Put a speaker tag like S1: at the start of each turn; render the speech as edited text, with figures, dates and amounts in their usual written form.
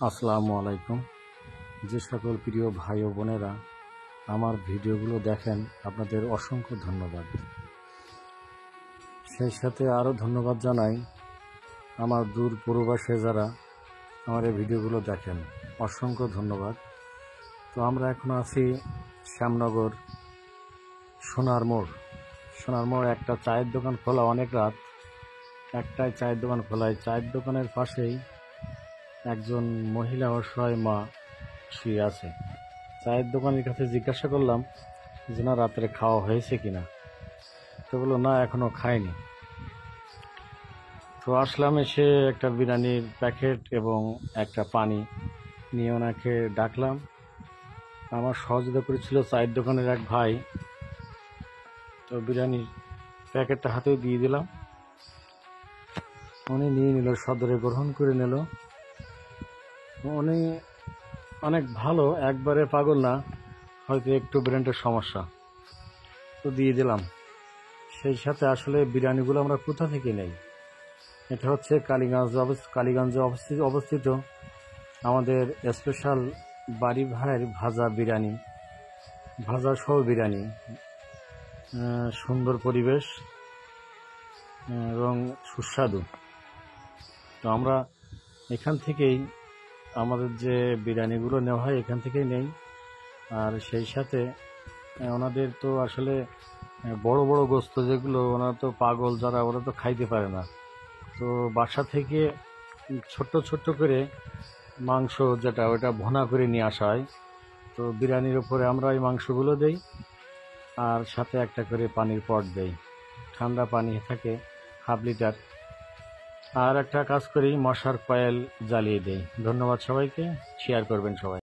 S1: আসসালামু আলাইকুম। যে সকল প্রিয় ভাই ও বোনেরা আমার ভিডিওগুলো দেখেন, আপনাদের অসংখ্য ধন্যবাদ। সেই সাথে আরও ধন্যবাদ জানাই আমার দূর প্রবাসে যারা আমার এই ভিডিওগুলো দেখেন, অসংখ্য ধন্যবাদ। তো আমরা এখন আছি শ্যামনগর সোনার মোড়। একটা চায়ের দোকান খোলা, অনেক রাত, একটাই চায়ের দোকান খোলা। চায়ের দোকানের পাশেই একজন মহিলা অসহায় মা শুয়ে আছে। চায়ের দোকানের কাছে জিজ্ঞাসা করলাম যে না, রাত্রে খাওয়া হয়েছে কিনা। তো বললো না, এখনো খায়নি। তো আসলাম, এসে একটা বিরিয়ানির প্যাকেট এবং একটা পানি নিয়ে ওনাকে ডাকলাম। আমার সহযোগিতা করেছিল চায়ের দোকানের এক ভাই। তো বিরিয়ানির প্যাকেটটা হাতেও দিয়ে দিলাম, উনি নিয়ে নিল, সদরে গ্রহণ করে নিল। উনি অনেক ভালো, একবারে পাগল না, হয়তো একটু ব্রেনের সমস্যা। তো দিয়ে দিলাম। সেই সাথে আসলে বিরিয়ানিগুলো আমরা কোথা থেকে নেই, এটা হচ্ছে কালীগঞ্জে অবস্থিত আমাদের স্পেশাল বাড়ি ভাইয়ের ভাজা বিরিয়ানি, ভাজা সহ বিরিয়ানি। সুন্দর পরিবেশ এবং সুস্বাদু। তো আমরা এখান থেকেই আমাদের যে বিরিয়ানিগুলো নেওয়া হয় এখান থেকেই নেই। আর সেই সাথে ওনাদের তো আসলে বড় বড় গোস্ত, যেগুলো ওনারা তো পাগল যারা, ওরা তো খাইতে পারে না। তো বাসা থেকে ছোট্ট ছোট্ট করে মাংস, যেটা ওটা ভুনা করে নিয়ে আসা হয়। তো বিরিয়ানির উপরে আমরা এই মাংসগুলো দেই, আর সাথে একটা করে পানির পট দেই, ঠান্ডা পানি থাকে ½ লিটার। আর একটা কাজ করি, মশার কয়েল জ্বালিয়ে দেই। ধন্যবাদ সবাইকে, শেয়ার করবেন সবাই।